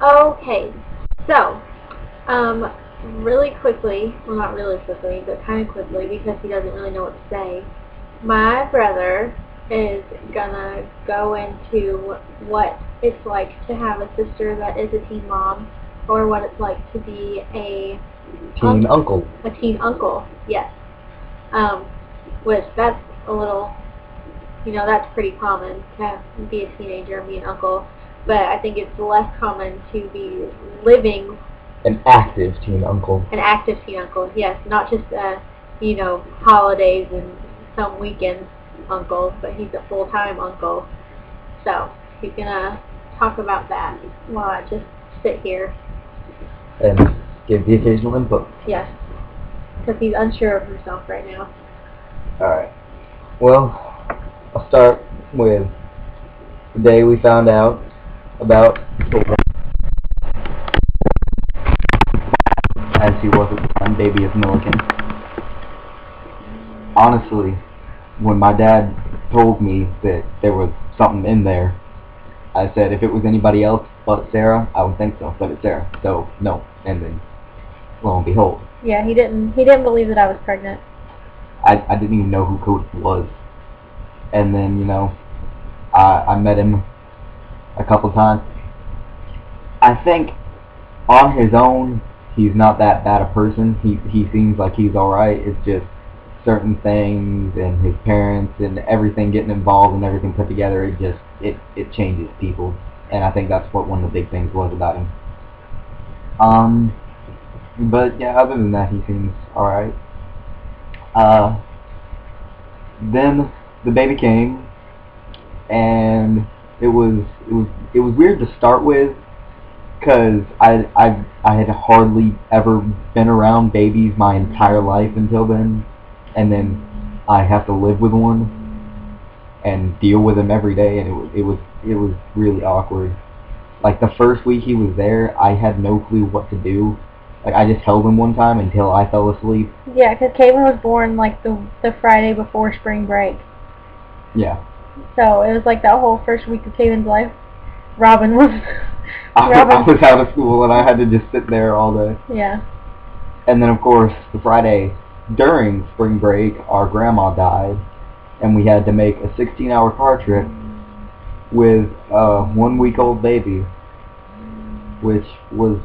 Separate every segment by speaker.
Speaker 1: Okay, so, really quickly, well not really quickly, but kind of quickly because he doesn't really know what to say, my brother is gonna go into what it's like to have a sister that is a teen mom, or what it's like to be a
Speaker 2: Teen uncle.
Speaker 1: A teen uncle, yes. Um, which that's a little, that's pretty common to be a teenager and be an uncle, but I think it's less common to be living
Speaker 2: An active teen uncle.
Speaker 1: an active teen uncle, yes, not just holidays and some weekends uncle, but he's a full-time uncle. So he's gonna talk about that while I just sit here.
Speaker 2: And give the occasional input.
Speaker 1: Yes, because he's unsure of himself right now.
Speaker 2: Alright. Well, I'll start with the day we found out about as he was at the time, baby of Milliken. Honestly, when my dad told me that there was something in there, I said if it was anybody else but Sarah, I would think so, but it's Sarah, so no. And then, lo and behold.
Speaker 1: Yeah, he didn't believe that I was pregnant.
Speaker 2: I didn't even know who Cody was. And then, I met him a couple times. I think on his own, he's not that bad a person. He seems like he's alright. It's just certain things and his parents and everything getting involved and everything put together, it changes people. And I think that's what one of the big things was about him. But yeah, other than that, he seems alright. Then the baby came, and it was weird to start with, because I had hardly ever been around babies my entire life until then, and then I have to live with one and deal with him every day, and it was really awkward. Like the first week he was there, I had no clue what to do. Like I just held him one time until I fell asleep.
Speaker 1: Yeah, because Caven was born like the Friday before spring break.
Speaker 2: Yeah.
Speaker 1: So it was like that whole first week of Caven's life. Robin was.
Speaker 2: I was out of school and I had to just sit there all day.
Speaker 1: Yeah.
Speaker 2: And then of course the Friday during spring break, our grandma died, and we had to make a 16-hour car trip with a 1-week-old baby, which was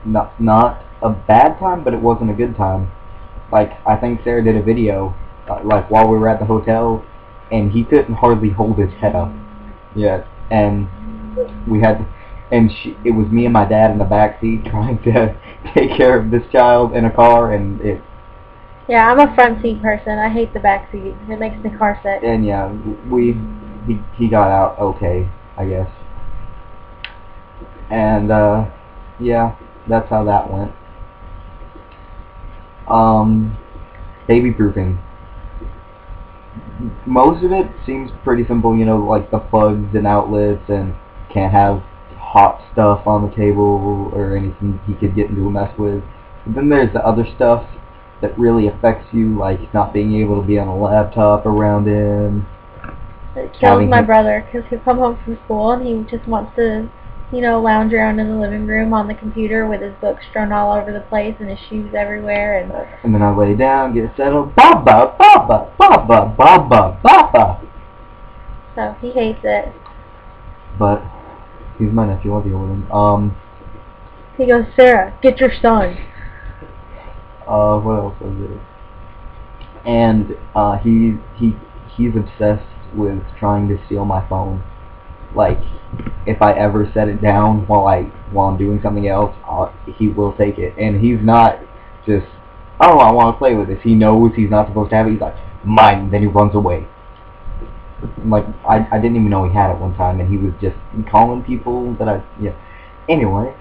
Speaker 2: not a bad time, but it wasn't a good time. Like, I think Sarah did a video, like, while we were at the hotel, and he couldn't hardly hold his head up yet. And we had, it was me and my dad in the back seat trying to take care of this child in a car, and it...
Speaker 1: Yeah, I'm a front seat person. I hate the back seat. It makes the car sick.
Speaker 2: And yeah, he got out okay, I guess. And, yeah, that's how that went. Baby proofing. Most of it seems pretty simple, like the plugs and outlets, and can't have hot stuff on the table or anything he could get into a mess with. But then there's the other stuff that really affects you, like not being able to be on a laptop around him.
Speaker 1: It kills my brother, because he'll come home from school and he just wants to, lounge around in the living room on the computer with his books strewn all over the place and his shoes everywhere.
Speaker 2: And then I lay down, get settled, baba, baba, baba, baba, baba.
Speaker 1: So he hates it.
Speaker 2: But he's my nephew, I'll deal with him.
Speaker 1: He goes, Sarah, get your son.
Speaker 2: What else is it? And he's obsessed with trying to steal my phone. Like, if I ever set it down while I'm doing something else, he will take it. And he's not just, oh, I want to play with this. He knows he's not supposed to have it. He's like, mine. And then he runs away. Like, I didn't even know he had it one time, and he was just calling people that yeah. Anyway,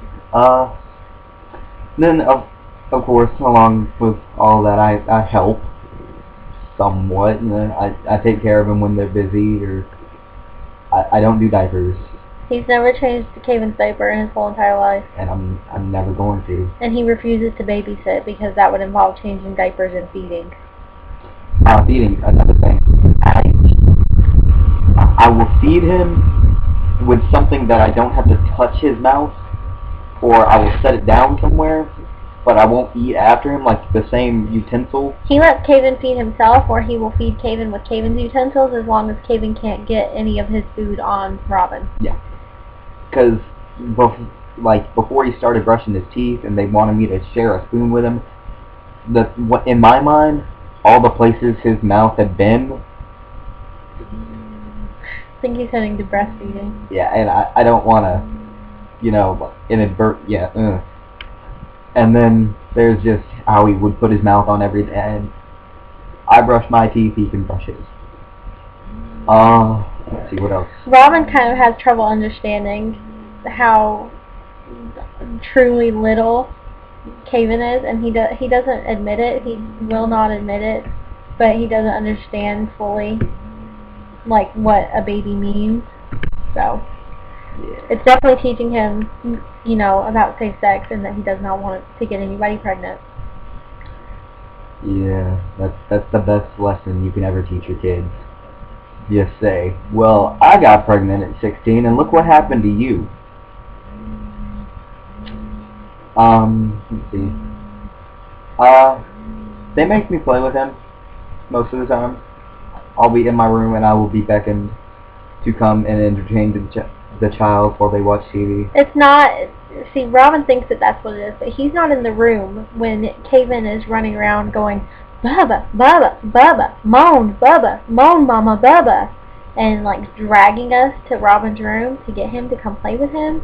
Speaker 2: then of course, along with all that, I help somewhat. I take care of them when they're busy, or I don't do diapers.
Speaker 1: He's never changed Caven's diaper in his whole entire life.
Speaker 2: And I'm never going to.
Speaker 1: And he refuses to babysit because that would involve changing diapers and feeding.
Speaker 2: Feeding, another thing. I will feed him with something that I don't have to touch his mouth, or I will set it down somewhere, but I won't eat after him, like the same utensil.
Speaker 1: He lets Caven feed himself, or he will feed Caven with Caven's utensils as long as Caven can't get any of his food on Robin.
Speaker 2: Yeah. Because, before he started brushing his teeth and they wanted me to share a spoon with him, in my mind, all the places his mouth had been.
Speaker 1: I think he's heading to breastfeeding.
Speaker 2: Yeah, and I don't want to, And then there's just how he would put his mouth on everything. And I brush my teeth, he can brush his. Let's see, what else?
Speaker 1: Robin kind of has trouble understanding how truly little Caven is, and he doesn't admit it. He will not admit it, but he doesn't understand fully, like, what a baby means. So
Speaker 2: Yeah.
Speaker 1: it's definitely teaching him, about safe sex and that he does not want to get anybody pregnant.
Speaker 2: Yeah, that's the best lesson you can ever teach your kids. Just say, well, I got pregnant at 16, and look what happened to you. Let's see. They make me play with him most of the time. I'll be in my room and I will be beckoned to come and entertain the child while they watch TV.
Speaker 1: It's not. See, Robin thinks that that's what it is, but he's not in the room when Caven is running around going, Bubba, Bubba, Bubba, moan, Bubba, moan, Mama, Bubba, and like dragging us to Robin's room to get him to come play with him,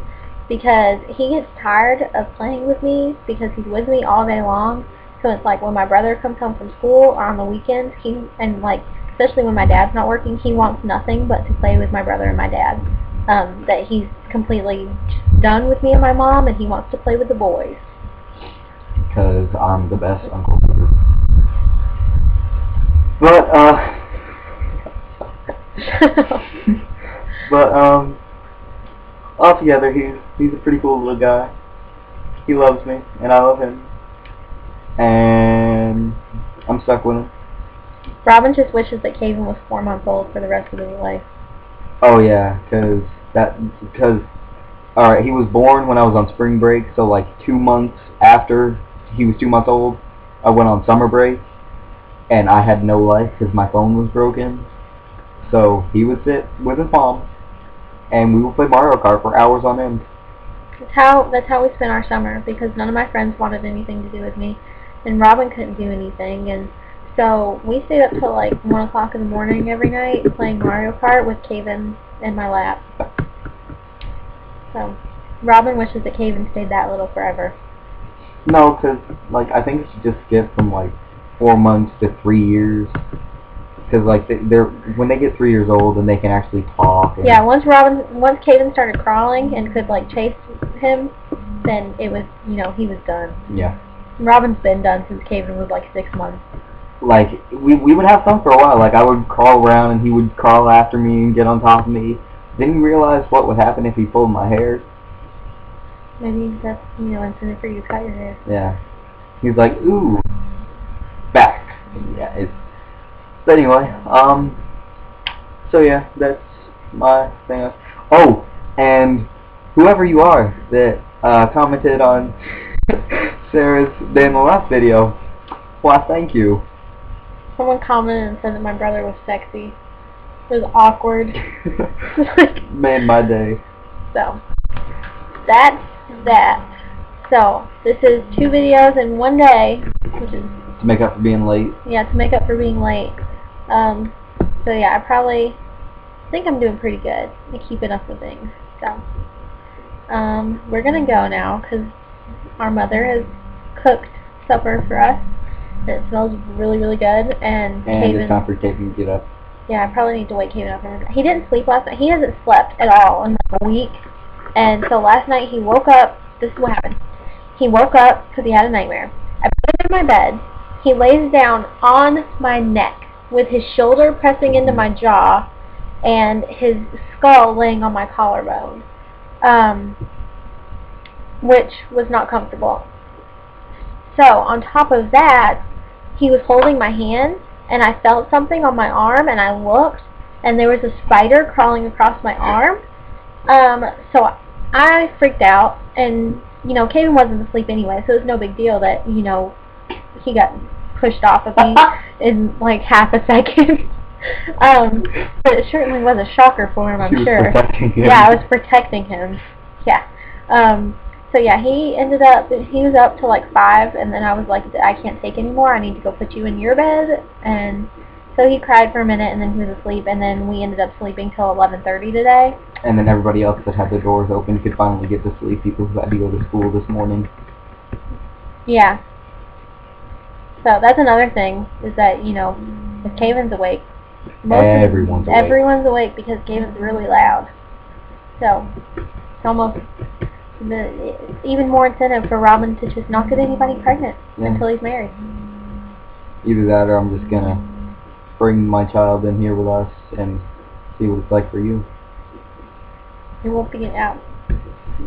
Speaker 1: because he gets tired of playing with me because he's with me all day long. So it's like when my brother comes home from school or on the weekends, especially when my dad's not working, he wants nothing but to play with my brother and my dad. That he's completely done with me and my mom, and he wants to play with the boys.
Speaker 2: Because I'm the best uncle ever. But, altogether, he's a pretty cool little guy. He loves me, and I love him. And I'm stuck with him.
Speaker 1: Robin just wishes that Caven was 4 months old for the rest of his life.
Speaker 2: Oh yeah, alright, he was born when I was on spring break, so like 2 months after he was 2 months old, I went on summer break, and I had no life because my phone was broken. So he would sit with his mom, and we would play Mario Kart for hours on end.
Speaker 1: That's how we spent our summer, because none of my friends wanted anything to do with me, and Robin couldn't do anything, and so we stayed up till like 1 o'clock in the morning every night playing Mario Kart with Caven in my lap. So Robin wishes that Caven stayed that little forever.
Speaker 2: No, because I think it should just skip from 4 months to 3 years. Because when they get 3 years old, then they can actually talk.
Speaker 1: Yeah, once Caven started crawling and could chase him, then it was, he was done.
Speaker 2: Yeah.
Speaker 1: Robin's been done since Caven was 6 months.
Speaker 2: We would have fun for a while. I would crawl around and he would crawl after me and get on top of me. Didn't realize what would happen if he pulled my hair.
Speaker 1: Maybe that's, incentive for you to cut your hair.
Speaker 2: Yeah. He's like, ooh, back. Yeah, but anyway, so yeah, that's my thing. Oh, and whoever you are that commented on Sarah's Day in the Life video, well, thank you.
Speaker 1: Someone commented and said that my brother was sexy. It was awkward.
Speaker 2: Made my day.
Speaker 1: So, that's that. So, this is 2 videos in 1 day, which is...
Speaker 2: To make up for being late.
Speaker 1: Yeah, to make up for being late. So yeah, I think I'm doing pretty good at keeping up with things. So, we're gonna go now, because our mother has cooked supper for us. It smells really, really good, and Caven,
Speaker 2: it's time for Caven to get up.
Speaker 1: Yeah, I probably need to wake Caven up. He didn't sleep last night. He hasn't slept at all in a week, and so last night he woke up. This is what happened. He woke up because he had a nightmare. I put him in my bed. He lays down on my neck with his shoulder pressing into my jaw and his skull laying on my collarbone, which was not comfortable. So on top of that, he was holding my hand, and I felt something on my arm, and I looked, and there was a spider crawling across my arm. So I freaked out, and you know, Caden wasn't asleep anyway, so it was no big deal that, you know, he got pushed off of me in like half a second. But it certainly was a shocker for him, I'm sure.
Speaker 2: Protecting him.
Speaker 1: Yeah, I was protecting him. Yeah. So yeah, he was up till like 5, and then I was like, I can't take anymore, I need to go put you in your bed. And so he cried for a minute, and then he was asleep, and then we ended up sleeping till 11:30 today.
Speaker 2: And then everybody else that had the doors open could finally get to sleep, people who had to go to school this morning.
Speaker 1: Yeah. So that's another thing, is that, you know, if Kaven's awake, everyone's awake because Kaven's really loud. So it's almost even more incentive for Robin to just not get anybody pregnant until he's married.
Speaker 2: Either that, or I'm just gonna bring my child in here with us and see what it's like for you.
Speaker 1: It won't be out.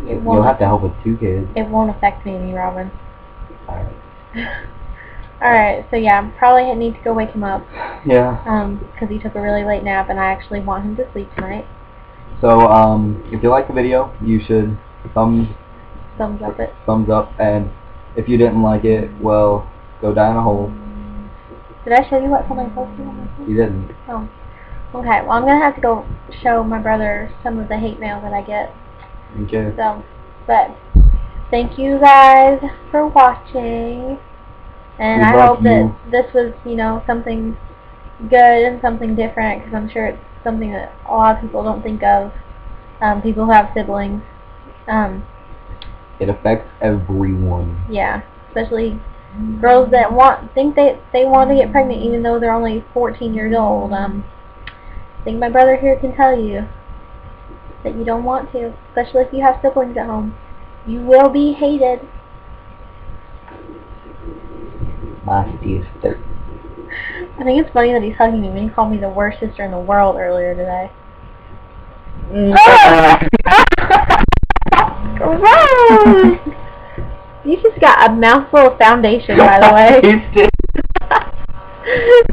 Speaker 2: You'll have to help with 2 kids.
Speaker 1: It won't affect me any, Robin.
Speaker 2: Alright.
Speaker 1: Alright, so yeah, probably need to go wake him up.
Speaker 2: Yeah.
Speaker 1: Because he took a really late nap, and I actually want him to sleep tonight.
Speaker 2: So, if you like the video, you should thumbs
Speaker 1: up it.
Speaker 2: Thumbs up, and if you didn't like it, well, go die in a hole.
Speaker 1: Did I show you what somebody posted on this?
Speaker 2: You didn't.
Speaker 1: Oh. Okay, well, I'm going to have to go show my brother some of the hate mail that I get.
Speaker 2: Okay.
Speaker 1: So, but thank you guys for watching. And I hope that this was, you know, something good and something different, because I'm sure it's something that a lot of people don't think of, people who have siblings.
Speaker 2: It affects everyone.
Speaker 1: Yeah, especially girls that think they want to get pregnant even though they're only 14 years old. I think my brother here can tell you that you don't want to, especially if you have siblings at home. You will be hated.
Speaker 2: My sister.
Speaker 1: I think it's funny that he's hugging me when he called me the worst sister in the world earlier today. Gross! You just got a mouthful of foundation, by the way.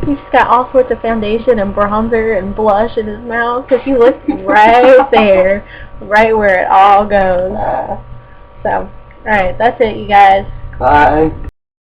Speaker 1: He's got all sorts of foundation and bronzer and blush in his mouth, because he looks right there, right where it all goes. So, alright, that's it, you guys.
Speaker 2: Bye.